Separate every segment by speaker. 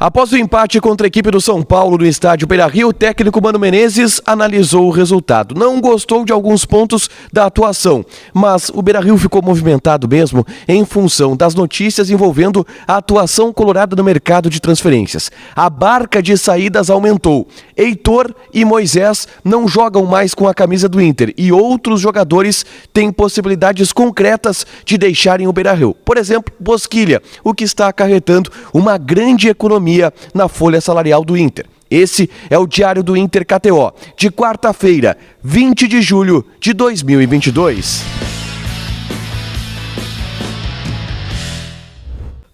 Speaker 1: Após o empate contra a equipe do São Paulo no estádio Beira-Rio, o técnico Mano Menezes analisou o resultado. Não gostou de alguns pontos da atuação, mas o Beira-Rio ficou movimentado mesmo em função das notícias envolvendo a atuação colorada no mercado de transferências. A barca de saídas aumentou. Heitor e Moisés não jogam mais com a camisa do Inter e outros jogadores têm possibilidades concretas de deixarem o Beira-Rio. Por exemplo, Bosquilha, o que está acarretando uma grande economia na folha salarial do Inter. Esse é o Diário do Inter KTO, de quarta-feira, 20 de julho de 2022.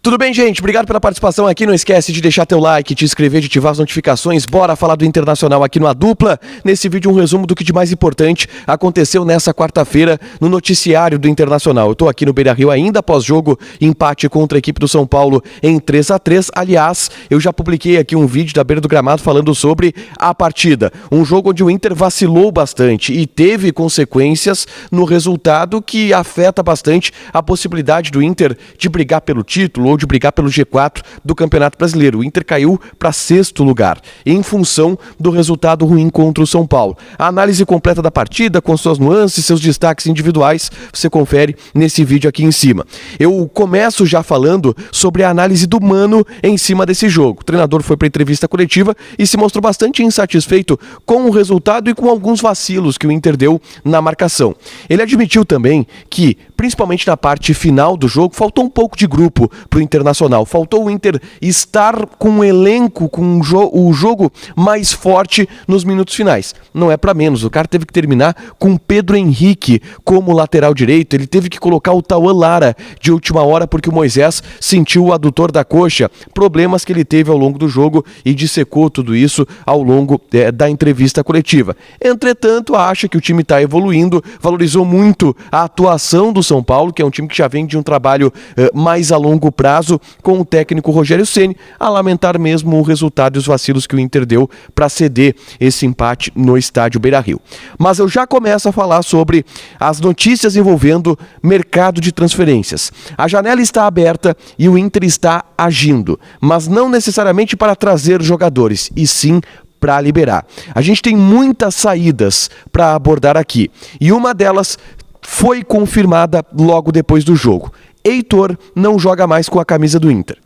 Speaker 1: Tudo bem, gente? Obrigado pela participação aqui. Não esquece de deixar teu like, te inscrever, de ativar as notificações. Bora falar do Internacional aqui no A Dupla. Nesse vídeo, um resumo do que de mais importante aconteceu nessa quarta-feira no noticiário do Internacional. Eu tô aqui no Beira-Rio ainda após jogo, empate contra a equipe do São Paulo em 3-3. Aliás, eu já publiquei aqui um vídeo da beira do gramado falando sobre a partida. Um jogo onde o Inter vacilou bastante e teve consequências no resultado que afeta bastante a possibilidade do Inter de brigar pelo título ou de brigar pelo G4 do Campeonato Brasileiro. O Inter caiu para 6º lugar, em função do resultado ruim contra o São Paulo. A análise completa da partida, com suas nuances, seus destaques individuais, você confere nesse vídeo aqui em cima. Eu começo já falando sobre a análise do Mano em cima desse jogo. O treinador foi para a entrevista coletiva e se mostrou bastante insatisfeito com o resultado e com alguns vacilos que o Inter deu na marcação. Ele admitiu também que, principalmente na parte final do jogo, faltou um pouco de grupo para o Internacional. Faltou o Inter estar com um elenco, com o jogo mais forte nos minutos finais. Não é para menos. O cara teve que terminar com Pedro Henrique como lateral direito. Ele teve que colocar o Tauan Lara de última hora porque o Moisés sentiu o adutor da coxa. Problemas que ele teve ao longo do jogo e dissecou tudo isso ao longo da entrevista coletiva. Entretanto, acha que o time está evoluindo, valorizou muito a atuação do São Paulo, que é um time que já vem de um trabalho mais a longo prazo com o técnico Rogério Ceni, a lamentar mesmo o resultado e os vacilos que o Inter deu para ceder esse empate no estádio Beira-Rio. Mas eu já começo a falar sobre as notícias envolvendo mercado de transferências. A janela está aberta e o Inter está agindo, mas não necessariamente para trazer jogadores, e sim para liberar. A gente tem muitas saídas para abordar aqui, e uma delas foi confirmada logo depois do jogo. Heitor não joga mais com a camisa do Inter.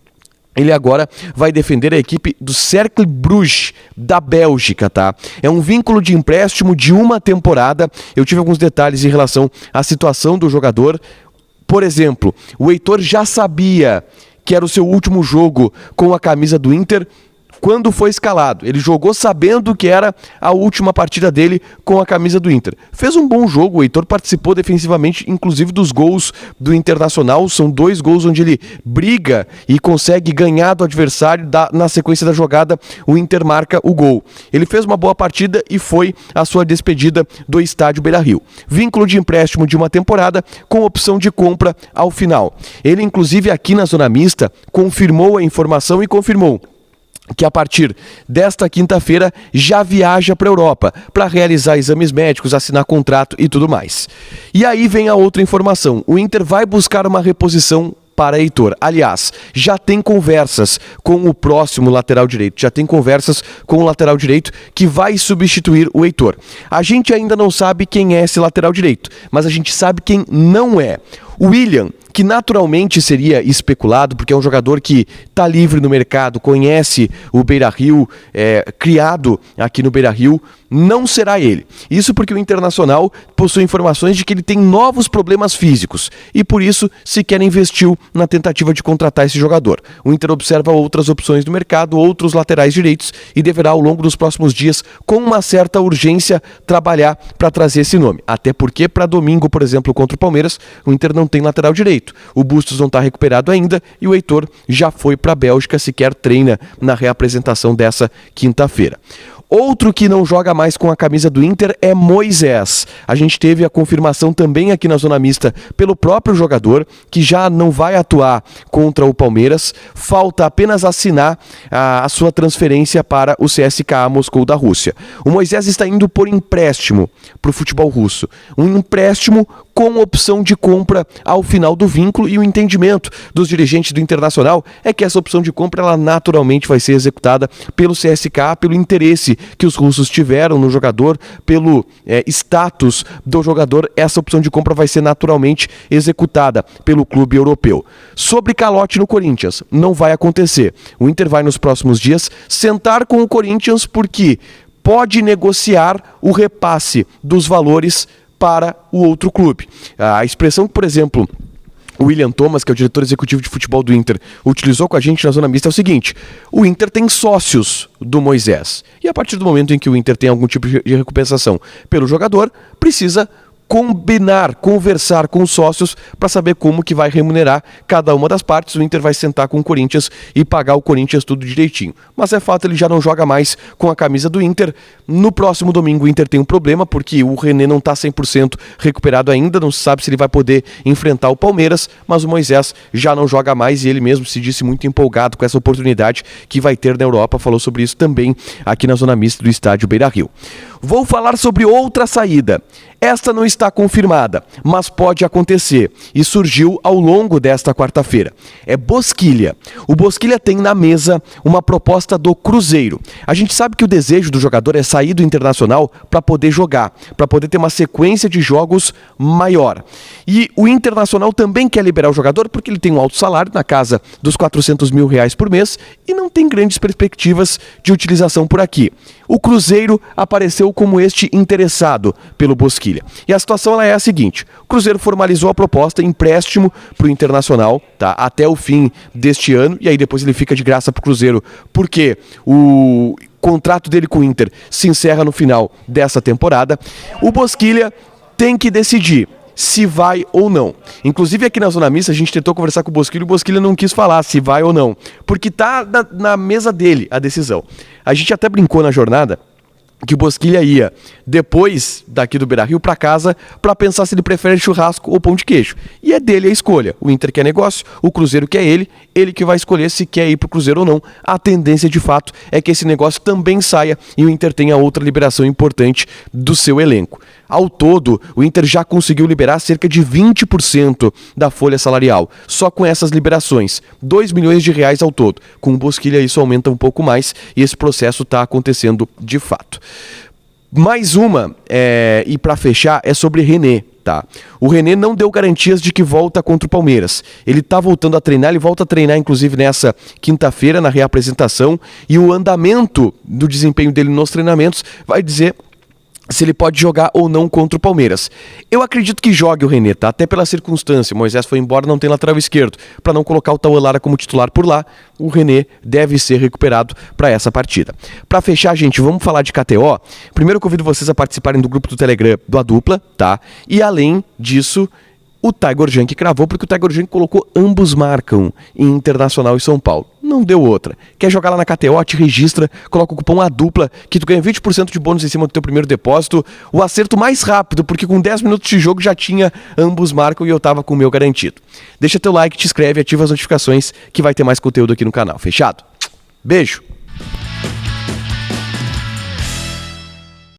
Speaker 1: Ele agora vai defender a equipe do Cercle Bruges, da Bélgica, tá? É um vínculo de empréstimo de uma temporada. Eu tive alguns detalhes em relação à situação do jogador. Por exemplo, o Heitor já sabia que era o seu último jogo com a camisa do Inter quando foi escalado. Ele jogou sabendo que era a última partida dele com a camisa do Inter. Fez um bom jogo, o Heitor participou defensivamente, inclusive dos gols do Internacional. São 2 gols onde ele briga e consegue ganhar do adversário. Na sequência da jogada, o Inter marca o gol. Ele fez uma boa partida e foi a sua despedida do estádio Beira-Rio. Vínculo de empréstimo de uma temporada com opção de compra ao final. Ele, inclusive, aqui na Zona Mista, confirmou a informação e confirmou que a partir desta quinta-feira já viaja para a Europa para realizar exames médicos, assinar contrato e tudo mais. E aí vem a outra informação. O Inter vai buscar uma reposição para Heitor. Aliás, já tem conversas com o próximo lateral direito, já tem conversas com o lateral direito que vai substituir o Heitor. A gente ainda não sabe quem é esse lateral direito, mas a gente sabe quem não é. O William, que naturalmente seria especulado, porque é um jogador que está livre no mercado, conhece o Beira-Rio, criado aqui no Beira-Rio, não será ele. Isso porque o Internacional possui informações de que ele tem novos problemas físicos e por isso sequer investiu na tentativa de contratar esse jogador. O Inter observa outras opções do mercado, outros laterais direitos e deverá ao longo dos próximos dias, com uma certa urgência, trabalhar para trazer esse nome. Até porque para domingo, por exemplo, contra o Palmeiras, o Inter não tem lateral direito. O Bustos não está recuperado ainda e o Heitor já foi para a Bélgica, sequer treina na reapresentação dessa quinta-feira. Outro que não joga mais com a camisa do Inter é Moisés. A gente teve a confirmação também aqui na Zona Mista pelo próprio jogador, que já não vai atuar contra o Palmeiras. Falta apenas assinar a sua transferência para o CSKA Moscou da Rússia. O Moisés está indo por empréstimo para o futebol russo. Um empréstimo com opção de compra ao final do vínculo, e o entendimento dos dirigentes do Internacional é que essa opção de compra ela naturalmente vai ser executada pelo CSKA, pelo interesse que os russos tiveram no jogador, pelo status do jogador. Essa opção de compra vai ser naturalmente executada pelo clube europeu. Sobre calote no Corinthians, não vai acontecer. O Inter vai nos próximos dias sentar com o Corinthians porque pode negociar o repasse dos valores para o outro clube. A expressão que, por exemplo, o William Thomas, que é o diretor executivo de futebol do Inter, utilizou com a gente na Zona Mista é o seguinte: o Inter tem sócios do Moisés. E a partir do momento em que o Inter tem algum tipo de recompensação pelo jogador, precisa combinar, conversar com os sócios para saber como que vai remunerar cada uma das partes. O Inter vai sentar com o Corinthians e pagar o Corinthians tudo direitinho. Mas é fato, ele já não joga mais com a camisa do Inter. No próximo domingo o Inter tem um problema, porque o René não está 100% recuperado ainda, não se sabe se ele vai poder enfrentar o Palmeiras, mas o Moisés já não joga mais e ele mesmo se disse muito empolgado com essa oportunidade que vai ter na Europa. Falou sobre isso também aqui na Zona Mista do estádio Beira-Rio. Vou falar sobre outra saída. Esta não está confirmada, mas pode acontecer e surgiu ao longo desta quarta-feira. É Bosquilha. O Bosquilha tem na mesa uma proposta do Cruzeiro. A gente sabe que o desejo do jogador é sair do Internacional para poder jogar, para poder ter uma sequência de jogos maior. E o Internacional também quer liberar o jogador porque ele tem um alto salário na casa dos R$400 mil por mês e não tem grandes perspectivas de utilização por aqui. O Cruzeiro apareceu como este interessado pelo Bosquilha. E a situação ela é a seguinte: o Cruzeiro formalizou a proposta, empréstimo para o Internacional, tá, até o fim deste ano, e aí depois ele fica de graça para o Cruzeiro, porque o contrato dele com o Inter se encerra no final dessa temporada. O Bosquilha tem que decidir se vai ou não. Inclusive aqui na Zona Mista a gente tentou conversar com o Bosquilha não quis falar se vai ou não, porque tá na mesa dele a decisão. A gente até brincou na jornada que o Bosquilha ia, depois daqui do Beira-Rio, para casa, para pensar se ele prefere churrasco ou pão de queijo. E é dele a escolha. O Inter quer negócio, o Cruzeiro quer ele que vai escolher se quer ir para o Cruzeiro ou não. A tendência, de fato, é que esse negócio também saia e o Inter tenha outra liberação importante do seu elenco. Ao todo, o Inter já conseguiu liberar cerca de 20% da folha salarial, só com essas liberações, R$2 milhões ao todo. Com o Bosquilha isso aumenta um pouco mais e esse processo está acontecendo de fato. Mais uma, e para fechar, é sobre René. Tá. O René não deu garantias de que volta contra o Palmeiras. Ele está voltando a treinar, ele volta a treinar inclusive nessa quinta-feira na reapresentação, e o andamento do desempenho dele nos treinamentos vai dizer se ele pode jogar ou não contra o Palmeiras. Eu acredito que jogue o René, tá? Até pela circunstância. Moisés foi embora, não tem lateral esquerdo. Para não colocar o Tauan Lara como titular por lá, o René deve ser recuperado para essa partida. Para fechar, gente, vamos falar de KTO. Primeiro, convido vocês a participarem do grupo do Telegram do Adupla, tá? E além disso, o Tiger Junk cravou, porque o Tiger Junk colocou ambos marcam em Internacional e São Paulo. Não deu outra. Quer jogar lá na KTO, te registra, coloca o cupom ADUPLA, que tu ganha 20% de bônus em cima do teu primeiro depósito. O acerto mais rápido, porque com 10 minutos de jogo já tinha ambos marcam e eu tava com o meu garantido. Deixa teu like, te inscreve, ativa as notificações, que vai ter mais conteúdo aqui no canal. Fechado? Beijo!